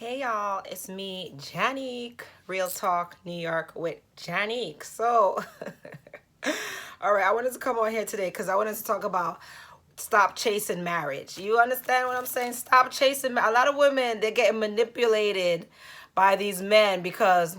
Hey y'all, it's me, Janique. Real Talk New York with Janique. So, all right, I wanted to come on here today because I wanted to talk about stop chasing marriage. You understand what I'm saying? Stop chasing. A lot of women, they're getting manipulated by these men because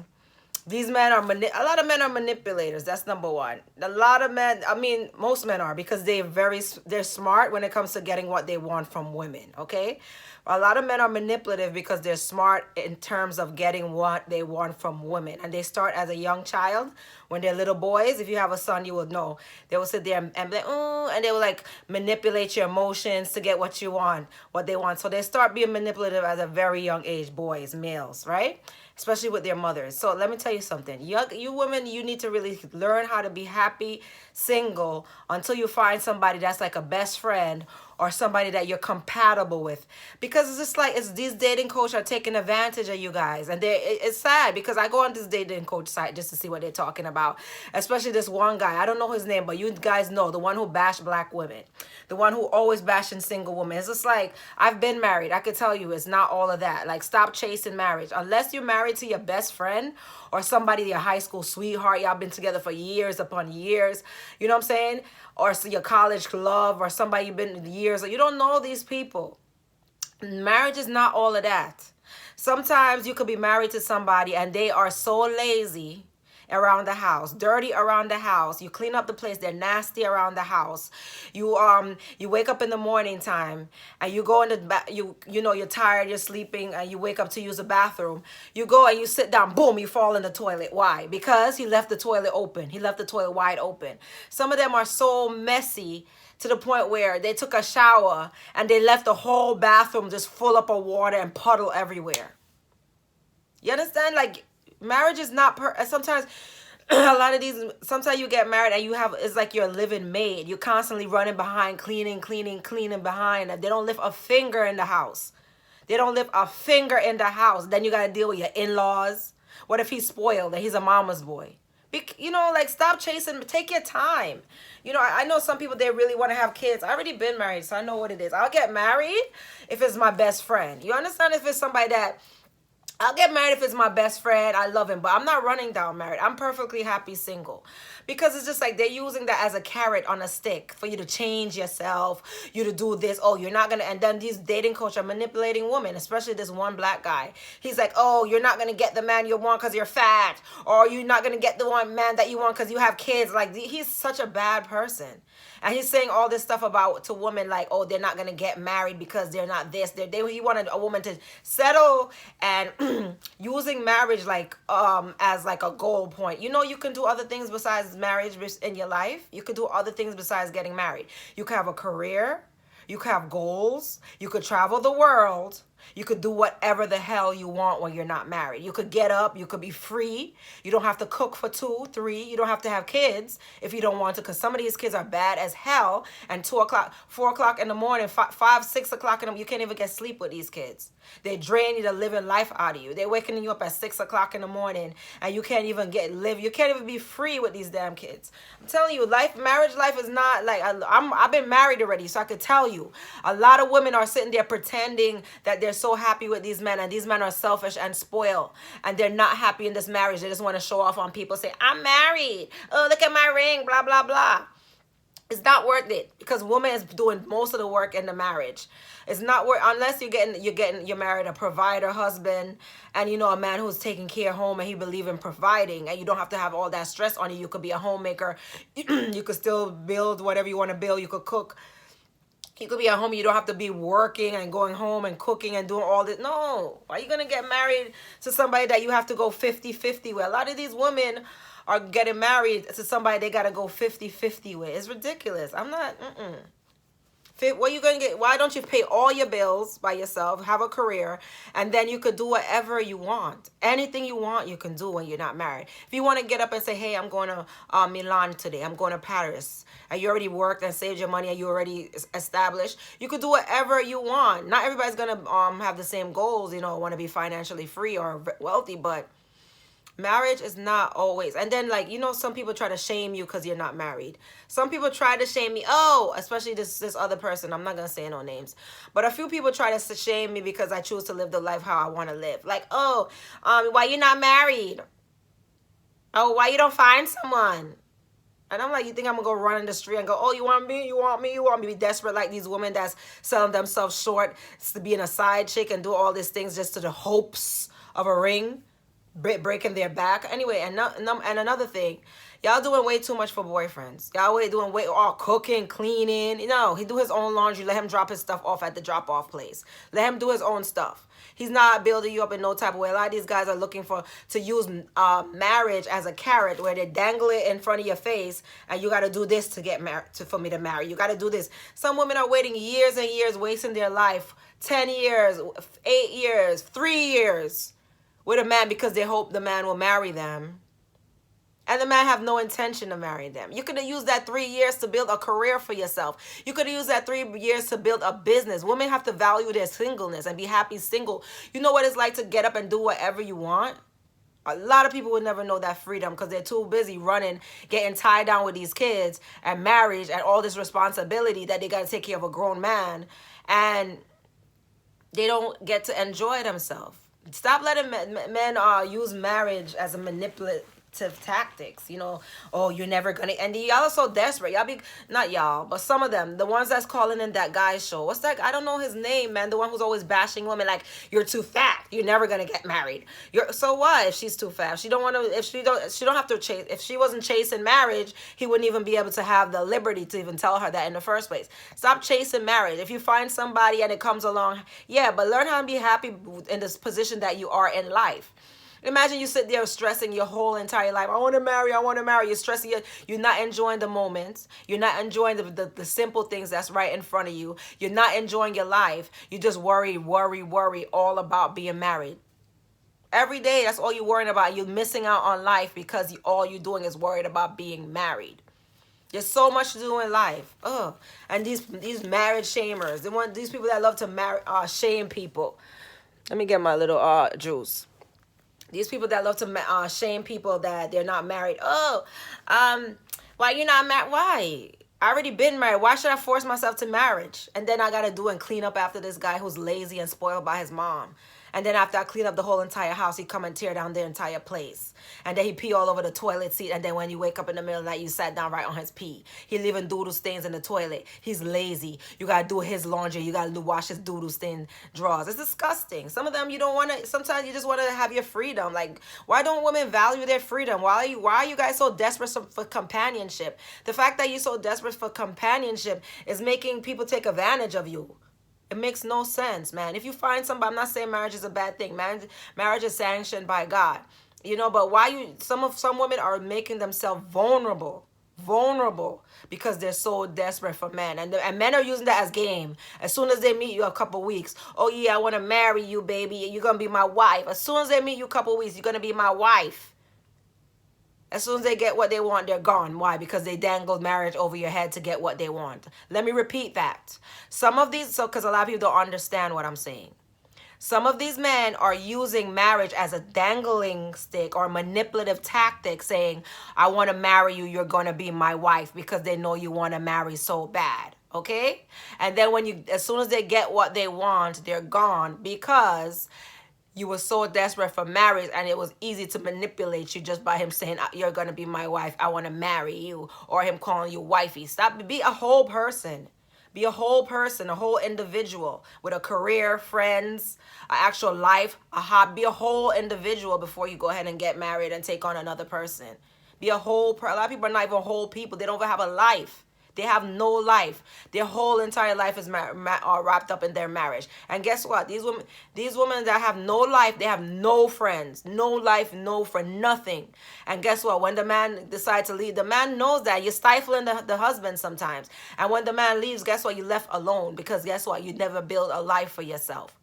these men are a lot of men are manipulators. That's number one. A lot of men, I mean, most men are because they're smart when it comes to getting what they want from women. Okay, a lot of men are manipulative because they're smart in terms of getting what they want from women, and they start as a young child when they're little boys. If you have a son, you will know they will sit there and be like, oh, and they will like manipulate your emotions to get what you want, what they want. So they start being manipulative at a very young age. Boys, males, right? Especially with their mothers. So let me tell you something. You women, you need to really learn how to be happy single until you find somebody that's like a best friend or somebody that you're compatible with. Because it's just like it's these dating coaches are taking advantage of you guys. And it's sad because I go on this dating coach site just to see what they're talking about. Especially this one guy. I don't know his name, but you guys know the one who bashed black women. The one who always bashing single women. It's just like I've been married. I could tell you it's not all of that. Like stop chasing marriage. Unless you're married to your best friend or somebody, your high school sweetheart, y'all been together for years upon years. You know what I'm saying? Or your college love or somebody you've been years. You don't know these people. Marriage is not all of that. Sometimes you could be married to somebody and they are so lazy around the house, dirty around the house. You clean up the place, they're nasty around the house. You wake up in the morning time and you go in the you know you're tired, you're sleeping, and you wake up to use the bathroom. You go and you sit down, boom, you fall in the toilet. Why? Because he left the toilet open. He left the toilet wide open. Some of them are so messy to the point where they took a shower and they left the whole bathroom just full up of water and puddle everywhere. You understand? Like marriage is not sometimes a lot of these sometimes you get married and you have it's like you're a living maid. You're constantly running behind, cleaning behind. They don't lift a finger in the house. They don't lift a finger in the house. Then you got to deal with your in-laws. What if he's spoiled and he's a mama's boy? You know, like stop chasing. Take your time. You know, I know some people they really want to have kids. I already been married, so I know what it is. I'll get married if it's my best friend. You understand? If it's somebody that I'll get married if it's my best friend. I love him, but I'm not running down married. I'm perfectly happy single. Because it's just like they're using that as a carrot on a stick for you to change yourself, you to do this. Oh, you're not going to. And then these dating coaches are manipulating women, especially this one black guy. He's like, oh, you're not going to get the man you want because you're fat. Or you're not going to get the one man that you want because you have kids. Like, he's such a bad person. And he's saying all this stuff about to women like, oh, they're not gonna get married because they're not this. He wanted a woman to settle and using marriage like as like a goal point. You know, you can do other things besides marriage in your life. You could do other things besides getting married. You can have a career. You could have goals. You could travel the world. You could do whatever the hell you want when you're not married. You could get up. You could be free. You don't have to cook for 2, 3. You don't have to have kids if you don't want to, because some of these kids are bad as hell. And 2 o'clock, 4 o'clock in the morning, 5, 6 o'clock in the morning, you can't even get sleep with these kids. They drain you the living life out of you. They're waking you up at 6 o'clock in the morning, and you can't even live. You can't even be free with these damn kids. I'm telling you, marriage life is not like I've been married already, so I could tell you, a lot of women are sitting there pretending that they're so happy with these men, and these men are selfish and spoiled, and they're not happy in this marriage. They just want to show off on people, say, I'm married. Oh, look at my ring, blah, blah, blah. It's not worth it because woman is doing most of the work in the marriage. It's not worth unless you're married a provider husband, and you know a man who's taking care of home and he believe in providing, and you don't have to have all that stress on you. You could be a homemaker. You could still build whatever you want to build. You could cook. You could be at home. You don't have to be working and going home and cooking and doing all this. No. Why are you going to get married to somebody that you have to go 50-50 with? A lot of these women are getting married to somebody they got to go 50-50 with. It's ridiculous. I'm not, what are you going to get? Why don't you pay all your bills by yourself, have a career, and then you could do whatever you want. Anything you want, you can do when you're not married. If you want to get up and say, hey, I'm going to Milan today. I'm going to Paris. And you already worked and saved your money and you already established, you could do whatever you want. Not everybody's going to have the same goals, you know, want to be financially free or wealthy, but Marriage is not always. And then, like, some people try to shame you because you're not married. Some people try to shame me. Oh, especially this other person. I'm not gonna say no names, but a few people try to shame me because I choose to live the life how I want to live. Like, oh, why you not married? Oh, why you don't find someone? And I'm like, you think I'm gonna go run in the street and go, oh, you want me? You want me? You want me? Be desperate like these women that's selling themselves short to being a side chick and do all these things just to the hopes of a ring, breaking their back. Anyway, and another thing, y'all doing way too much for boyfriends. Y'all doing way all cooking, cleaning. He do his own laundry. Let him drop his stuff off at the drop off place. Let him do his own stuff. He's not building you up in no type of way. A lot of these guys are looking to use marriage as a carrot where they dangle it in front of your face and you got to do this to get married, for me to marry. You got to do this. Some women are waiting years and years, wasting their life, 10 years, 8 years, 3 years with a man because they hope the man will marry them. And the man have no intention of marrying them. You could have used that 3 years to build a career for yourself. You could have used that 3 years to build a business. Women have to value their singleness and be happy single. You know what it's like to get up and do whatever you want? A lot of people would never know that freedom because they're too busy running, getting tied down with these kids and marriage and all this responsibility that they got to take care of a grown man. And they don't get to enjoy themselves. Stop letting men use marriage as a manipulative tactics. Oh, you're never gonna. And y'all are so desperate. Y'all be, not y'all, but some of them, the ones that's calling in that guy's show. What's that? I don't know his name, man. The one who's always bashing women like, you're too fat, you're never gonna get married. So what if she's too fat? She don't want to. If she don't have to chase. If she wasn't chasing marriage, he wouldn't even be able to have the liberty to even tell her that in the first place. Stop chasing marriage. If you find somebody and it comes along, yeah, but learn how to be happy in this position that you are in life. Imagine you sit there stressing your whole entire life. I want to marry. You're stressing. You're not enjoying the moments. You're not enjoying the simple things that's right in front of you. You're not enjoying your life. You just worry all about being married. Every day, that's all you're worrying about. You're missing out on life because all you're doing is worried about being married. There's so much to do in life. Ugh. And these marriage shamers. These people that love to shame people. Let me get my little juice. These people that love to shame people that they're not married. Oh, why you not married? Why? I already been married. Why should I force myself to marriage? And then I got to do and clean up after this guy who's lazy and spoiled by his mom. And then after I clean up the whole entire house, he come and tear down the entire place. And then he pee all over the toilet seat. And then when you wake up in the middle of the night, you sat down right on his pee. He leaving doodle stains in the toilet. He's lazy. You got to do his laundry. You got to wash his doodle stain drawers. It's disgusting. Some of them you don't want to, sometimes you just want to have your freedom. Like, why don't women value their freedom? Why are you guys so desperate for companionship? The fact that you're so desperate for companionship is making people take advantage of you. It makes no sense, man. If you find somebody, I'm not saying marriage is a bad thing. Marriage is sanctioned by God. But some women are making themselves vulnerable because they're so desperate for men. And men are using that as game. As soon as they meet you a couple weeks, oh yeah, I want to marry you, baby. You're going to be my wife. As soon as they meet you a couple weeks, you're going to be my wife. As soon as they get what they want, they're gone. Why? Because they dangled marriage over your head to get what they want. Let me repeat that. Because a lot of people don't understand what I'm saying. Some of these men are using marriage as a dangling stick or manipulative tactic, saying, I want to marry you, you're going to be my wife, because they know you want to marry so bad. Okay? And then as soon as they get what they want, they're gone because you were so desperate for marriage and it was easy to manipulate you just by him saying, you're going to be my wife, I want to marry you, or him calling you wifey. Stop. Be a whole person. Be a whole person, a whole individual with a career, friends, an actual life, a hobby. Be a whole individual before you go ahead and get married and take on another person. Be a whole person. A lot of people are not even whole people. They don't even have a life. They have no life. Their whole entire life is wrapped up in their marriage. And guess what? These women that have no life, they have no friends, no life, no friend, nothing. And guess what? When the man decides to leave, the man knows that you're stifling the husband sometimes. And when the man leaves, guess what? You're left alone, because guess what? You never build a life for yourself.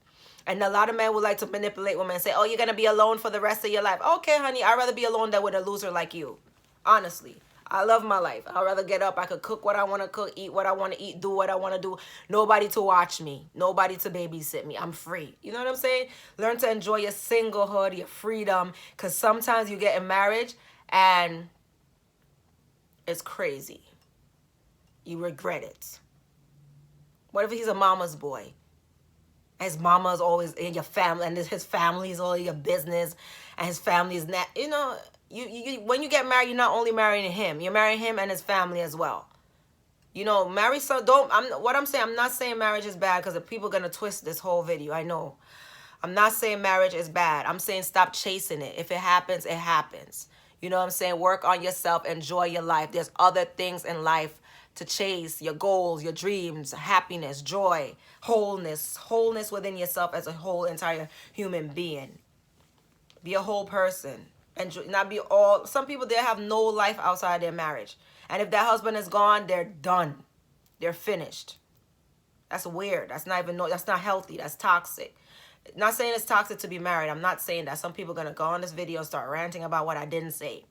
And a lot of men would like to manipulate women and say, oh, you're going to be alone for the rest of your life. Okay, honey, I'd rather be alone than with a loser like you. Honestly. I love my life. I'd rather get up. I could cook what I want to cook, eat what I want to eat, do what I want to do. Nobody to watch me. Nobody to babysit me. I'm free. You know what I'm saying? Learn to enjoy your singlehood, your freedom. Because sometimes you get in marriage and it's crazy. You regret it. What if he's a mama's boy? His mama's always in your family, and his family is all your business, and his family is not. You know, you when you get married, you're not only marrying him, you're marrying him and his family as well. You know, marry so don't. What I'm saying. I'm not saying marriage is bad because people are gonna twist this whole video. I know. I'm not saying marriage is bad. I'm saying stop chasing it. If it happens, it happens. You know what I'm saying? Work on yourself. Enjoy your life. There's other things in life to chase, your goals, your dreams, happiness, joy, wholeness within yourself as a whole entire human being. Be a whole person. And not be all, some people, they have no life outside their marriage. And if that husband is gone, they're done. They're finished. That's weird. That's not even, that's not healthy. That's toxic. Not saying it's toxic to be married. I'm not saying that. Some people are going to go on this video and start ranting about what I didn't say.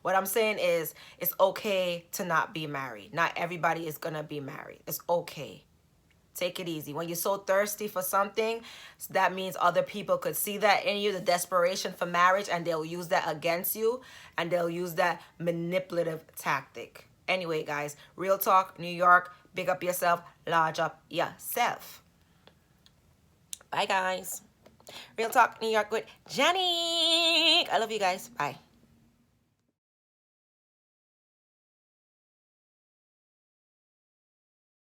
What I'm saying is it's okay to not be married. Not everybody is going to be married. It's okay. Take it easy. When you're so thirsty for something, that means other people could see that in you, the desperation for marriage, and they'll use that against you, and they'll use that manipulative tactic. Anyway, guys, real talk, New York, big up yourself, large up yourself. Bye, guys. Real talk, New York with Jenny. I love you guys. Bye.